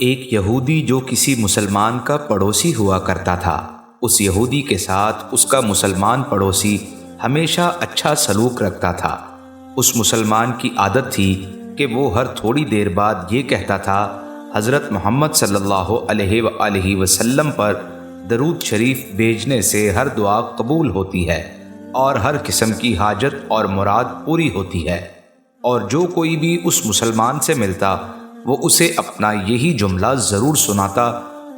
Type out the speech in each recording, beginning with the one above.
ایک یہودی جو کسی مسلمان کا پڑوسی ہوا کرتا تھا، اس یہودی کے ساتھ اس کا مسلمان پڑوسی ہمیشہ اچھا سلوک رکھتا تھا۔ اس مسلمان کی عادت تھی کہ وہ ہر تھوڑی دیر بعد یہ کہتا تھا، حضرت محمد صلی اللہ علیہ وآلہ وسلم پر درود شریف بھیجنے سے ہر دعا قبول ہوتی ہے اور ہر قسم کی حاجت اور مراد پوری ہوتی ہے۔ اور جو کوئی بھی اس مسلمان سے ملتا وہ اسے اپنا یہی جملہ ضرور سناتا،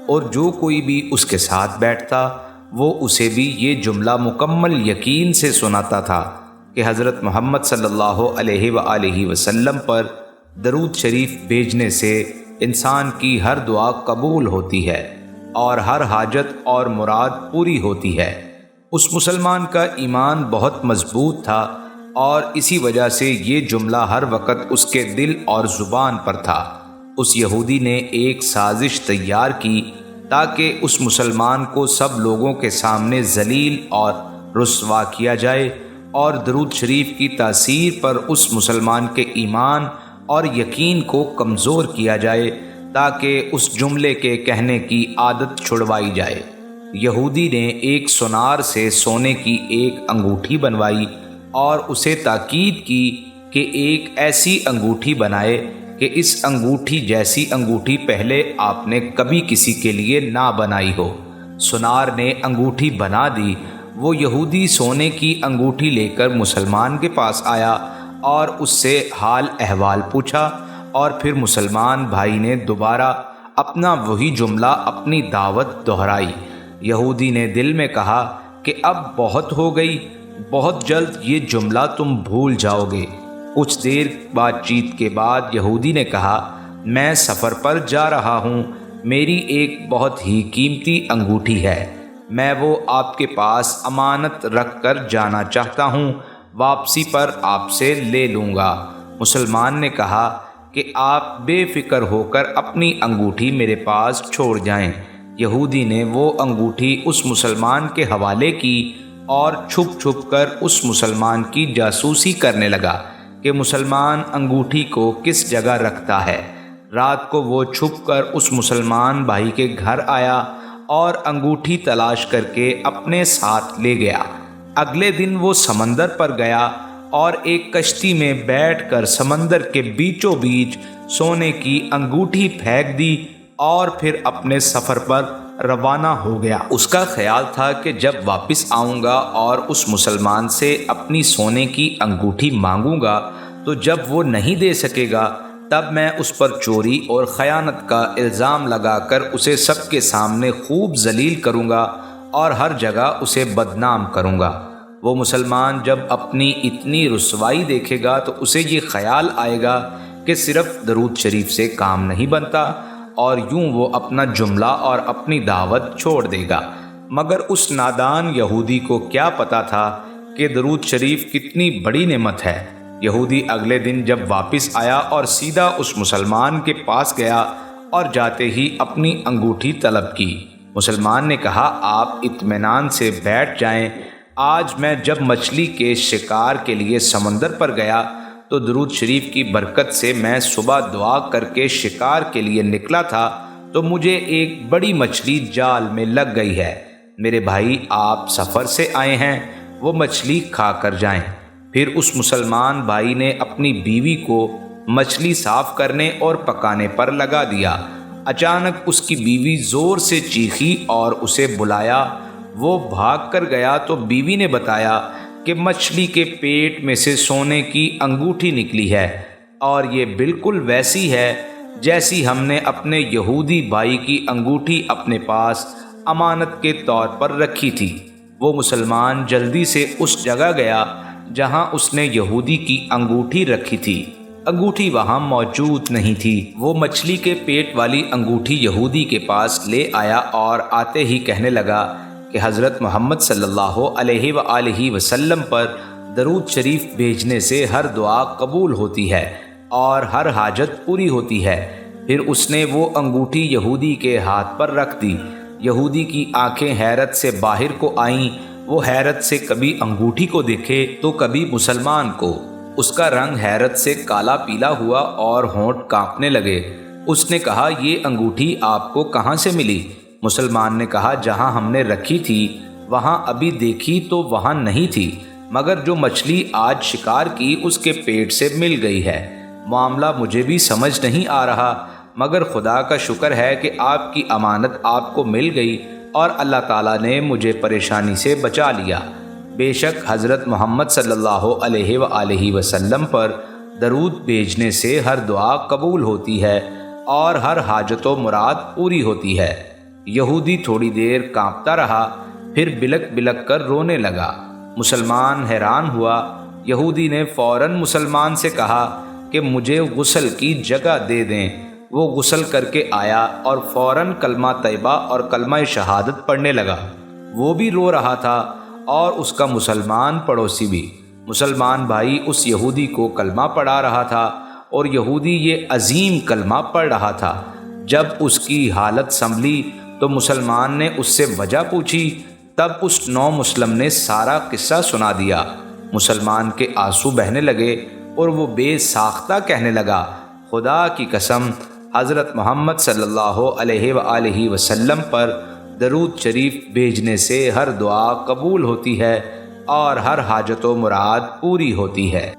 اور جو کوئی بھی اس کے ساتھ بیٹھتا وہ اسے بھی یہ جملہ مکمل یقین سے سناتا تھا کہ حضرت محمد صلی اللہ علیہ وآلہ وسلم پر درود شریف بھیجنے سے انسان کی ہر دعا قبول ہوتی ہے اور ہر حاجت اور مراد پوری ہوتی ہے۔ اس مسلمان کا ایمان بہت مضبوط تھا اور اسی وجہ سے یہ جملہ ہر وقت اس کے دل اور زبان پر تھا۔ اس یہودی نے ایک سازش تیار کی تاکہ اس مسلمان کو سب لوگوں کے سامنے ذلیل اور رسوا کیا جائے اور درود شریف کی تاثیر پر اس مسلمان کے ایمان اور یقین کو کمزور کیا جائے تاکہ اس جملے کے کہنے کی عادت چھڑوائی جائے۔ یہودی نے ایک سونار سے سونے کی ایک انگوٹھی بنوائی اور اسے تاکید کی کہ ایک ایسی انگوٹھی بنائے کہ اس انگوٹھی جیسی انگوٹھی پہلے آپ نے کبھی کسی کے لیے نہ بنائی ہو۔ سونار نے انگوٹھی بنا دی۔ وہ یہودی سونے کی انگوٹھی لے کر مسلمان کے پاس آیا اور اس سے حال احوال پوچھا، اور پھر مسلمان بھائی نے دوبارہ اپنا وہی جملہ اپنی دعوت دہرائی۔ یہودی نے دل میں کہا کہ اب بہت ہو گئی، بہت جلد یہ جملہ تم بھول جاؤ گے۔ کچھ دیر بات چیت کے بعد یہودی نے کہا، میں سفر پر جا رہا ہوں، میری ایک بہت ہی قیمتی انگوٹھی ہے، میں وہ آپ کے پاس امانت رکھ کر جانا چاہتا ہوں، واپسی پر آپ سے لے لوں گا۔ مسلمان نے کہا کہ آپ بے فکر ہو کر اپنی انگوٹھی میرے پاس چھوڑ جائیں۔ یہودی نے وہ انگوٹھی اس مسلمان کے حوالے کی اور چھپ چھپ کر اس مسلمان کی جاسوسی کرنے لگا کہ مسلمان انگوٹھی کو کس جگہ رکھتا ہے۔ رات کو وہ چھپ کر اس مسلمان بھائی کے گھر آیا اور انگوٹھی تلاش کر کے اپنے ساتھ لے گیا۔ اگلے دن وہ سمندر پر گیا اور ایک کشتی میں بیٹھ کر سمندر کے بیچوں بیچ سونے کی انگوٹھی پھینک دی اور پھر اپنے سفر پر روانہ ہو گیا۔ اس کا خیال تھا کہ جب واپس آؤں گا اور اس مسلمان سے اپنی سونے کی انگوٹھی مانگوں گا تو جب وہ نہیں دے سکے گا تب میں اس پر چوری اور خیانت کا الزام لگا کر اسے سب کے سامنے خوب ذلیل کروں گا اور ہر جگہ اسے بدنام کروں گا۔ وہ مسلمان جب اپنی اتنی رسوائی دیکھے گا تو اسے یہ خیال آئے گا کہ صرف درود شریف سے کام نہیں بنتا، اور یوں وہ اپنا جملہ اور اپنی دعوت چھوڑ دے گا۔ مگر اس نادان یہودی کو کیا پتا تھا کہ درود شریف کتنی بڑی نعمت ہے۔ یہودی اگلے دن جب واپس آیا اور سیدھا اس مسلمان کے پاس گیا اور جاتے ہی اپنی انگوٹھی طلب کی۔ مسلمان نے کہا، آپ اطمینان سے بیٹھ جائیں، آج میں جب مچھلی کے شکار کے لیے سمندر پر گیا تو درود شریف کی برکت سے میں صبح دعا کر کے شکار کے لیے نکلا تھا تو مجھے ایک بڑی مچھلی جال میں لگ گئی ہے۔ میرے بھائی آپ سفر سے آئے ہیں، وہ مچھلی کھا کر جائیں۔ پھر اس مسلمان بھائی نے اپنی بیوی کو مچھلی صاف کرنے اور پکانے پر لگا دیا۔ اچانک اس کی بیوی زور سے چیخی اور اسے بلایا۔ وہ بھاگ کر گیا تو بیوی نے بتایا کہ مچھلی کے پیٹ میں سے سونے کی انگوٹھی نکلی ہے، اور یہ بالکل ویسی ہے جیسی ہم نے اپنے یہودی بھائی کی انگوٹھی اپنے پاس امانت کے طور پر رکھی تھی۔ وہ مسلمان جلدی سے اس جگہ گیا جہاں اس نے یہودی کی انگوٹھی رکھی تھی۔ انگوٹھی وہاں موجود نہیں تھی۔ وہ مچھلی کے پیٹ والی انگوٹھی یہودی کے پاس لے آیا اور آتے ہی کہنے لگا کہ حضرت محمد صلی اللہ علیہ وآلہ وسلم پر درود شریف بھیجنے سے ہر دعا قبول ہوتی ہے اور ہر حاجت پوری ہوتی ہے۔ پھر اس نے وہ انگوٹھی یہودی کے ہاتھ پر رکھ دی۔ یہودی کی آنکھیں حیرت سے باہر کو آئیں۔ وہ حیرت سے کبھی انگوٹھی کو دیکھے تو کبھی مسلمان کو۔ اس کا رنگ حیرت سے کالا پیلا ہوا اور ہونٹ کانپنے لگے۔ اس نے کہا یہ انگوٹھی آپ کو کہاں سے ملی؟ مسلمان نے کہا جہاں ہم نے رکھی تھی وہاں ابھی دیکھی تو وہاں نہیں تھی، مگر جو مچھلی آج شکار کی اس کے پیٹ سے مل گئی ہے۔ معاملہ مجھے بھی سمجھ نہیں آ رہا، مگر خدا کا شکر ہے کہ آپ کی امانت آپ کو مل گئی اور اللہ تعالیٰ نے مجھے پریشانی سے بچا لیا۔ بے شک حضرت محمد صلی اللہ علیہ وآلہ وسلم پر درود بھیجنے سے ہر دعا قبول ہوتی ہے اور ہر حاجت و مراد پوری ہوتی ہے۔ یہودی تھوڑی دیر کانپتا رہا، پھر بلک بلک کر رونے لگا۔ مسلمان حیران ہوا۔ یہودی نے فوراً مسلمان سے کہا کہ مجھے غسل کی جگہ دے دیں۔ وہ غسل کر کے آیا اور فوراً کلمہ طیبہ اور کلمہ شہادت پڑھنے لگا۔ وہ بھی رو رہا تھا اور اس کا مسلمان پڑوسی بھی۔ مسلمان بھائی اس یہودی کو کلمہ پڑھا رہا تھا اور یہودی یہ عظیم کلمہ پڑھ رہا تھا۔ جب اس کی حالت سنبھلی تو مسلمان نے اس سے وجہ پوچھی، تب اس نو مسلم نے سارا قصہ سنا دیا۔ مسلمان کے آنسو بہنے لگے اور وہ بے ساختہ کہنے لگا، خدا کی قسم، حضرت محمد صلی اللہ علیہ وآلہ وسلم پر درود شریف بھیجنے سے ہر دعا قبول ہوتی ہے اور ہر حاجت و مراد پوری ہوتی ہے۔